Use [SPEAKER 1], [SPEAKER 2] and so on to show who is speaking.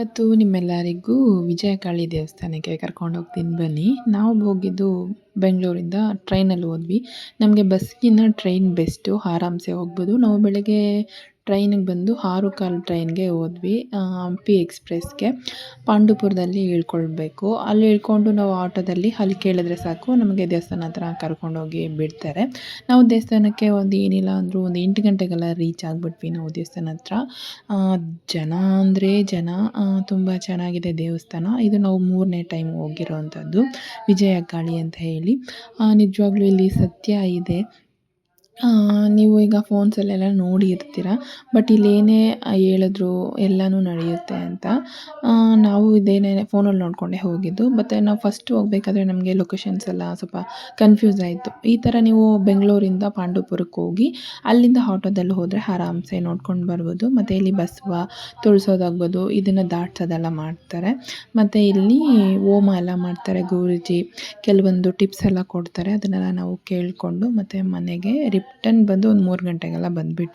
[SPEAKER 1] ಇವತ್ತು ನಿಮ್ಮೆಲ್ಲರಿಗೂ ವಿಜಯಕಾಳಿ ದೇವಸ್ಥಾನಕ್ಕೆ ಕರ್ಕೊಂಡು ಹೋಗ್ತೀನಿ ಬನ್ನಿ. ನಾವು ಹೋಗಿದ್ದು ಬೆಂಗಳೂರಿಂದ ಟ್ರೈನಲ್ಲಿ ಹೋದ್ವಿ. ನಮಗೆ ಬಸ್ಗಿನ್ನ ಟ್ರೈನ್ ಬೆಸ್ಟು, ಆರಾಮ್ಸೆ ಹೋಗ್ಬೋದು. ನಾವು ಬೆಳಗ್ಗೆ ಟ್ರೈನಿಗೆ ಬಂದು 6:15 ಟ್ರೈನ್ಗೆ ಹೋದ್ವಿ, ಹಂಪಿ ಎಕ್ಸ್‌ಪ್ರೆಸ್‌ಗೆ. ಪಾಂಡವಪುರದಲ್ಲಿ ಇಳ್ಕೊಳ್ಬೇಕು. ಅಲ್ಲಿ ಇಳ್ಕೊಂಡು ನಾವು ಆಟೋದಲ್ಲಿ ಅಲ್ಲಿ ಕೇಳಿದ್ರೆ ಸಾಕು, ನಮಗೆ ದೇವಸ್ಥಾನ ಹತ್ರ ಕರ್ಕೊಂಡೋಗಿ ಬಿಡ್ತಾರೆ. ನಾವು ದೇವಸ್ಥಾನಕ್ಕೆ ಒಂದು ಏನಿಲ್ಲ ಅಂದರೂ ಒಂದು 8 ಗಂಟೆಗೆಲ್ಲ ರೀಚ್ ಆಗಿಬಿಟ್ವಿ ನಾವು ದೇವಸ್ಥಾನ ಹತ್ರ. ಆ, ಜನ ಅಂದರೆ ಜನ, ತುಂಬ ಚೆನ್ನಾಗಿದೆ ದೇವಸ್ಥಾನ. ಇದು ನಾವು 3ನೇ ಟೈಮ್ ಹೋಗಿರೋವಂಥದ್ದು, ವಿಜಯಕಾಳಿ ಅಂತ ಹೇಳಿ. ನಿಜವಾಗ್ಲೂ ಇಲ್ಲಿ ಸತ್ಯ ಇದೆ. ನೀವು ಈಗ ಫೋನ್ಸಲ್ಲೆಲ್ಲ ನೋಡಿರ್ತೀರ, ಬಟ್ ಇಲ್ಲೇನೇ ಹೇಳಿದ್ರು ಎಲ್ಲನೂ ನಡೆಯುತ್ತೆ ಅಂತ. ನಾವು ಇದೇನೇ ಫೋನಲ್ಲಿ ನೋಡಿಕೊಂಡೇ ಹೋಗಿದ್ದು. ಮತ್ತು ನಾವು ಫಸ್ಟ್ ಹೋಗ್ಬೇಕಾದ್ರೆ ನಮಗೆ ಲೊಕೇಶನ್ಸ್ ಎಲ್ಲ ಸ್ವಲ್ಪ ಕನ್ಫ್ಯೂಸ್ ಆಯಿತು. ಈ ಥರ ನೀವು ಬೆಂಗಳೂರಿಂದ ಪಾಂಡವಪುರಕ್ಕೆ ಹೋಗಿ ಅಲ್ಲಿಂದ ಆಟೋದಲ್ಲಿ ಹೋದರೆ ಆರಾಮ್ಸೆ ನೋಡ್ಕೊಂಡು ಬರ್ಬೋದು. ಮತ್ತು ಇಲ್ಲಿ ಬಸವ ತುಳಿಸೋದಾಗ್ಬೋದು, ಇದನ್ನು ದಾಟ್ಸೋದೆಲ್ಲ ಮಾಡ್ತಾರೆ. ಮತ್ತು ಇಲ್ಲಿ ಹೋಮ ಎಲ್ಲ ಮಾಡ್ತಾರೆ ಗುರೂಜಿ, ಕೆಲವೊಂದು ಟಿಪ್ಸ್ ಎಲ್ಲ ಕೊಡ್ತಾರೆ. ಅದನ್ನೆಲ್ಲ ನಾವು ಕೇಳಿಕೊಂಡು ಮತ್ತು ಮನೆಗೆ ರಿಟರ್ನ್ ಬಂದು ಒಂದು 3 ಗಂಟೆಗೆಲ್ಲ ಬಂದುಬಿಟ್ವಿ.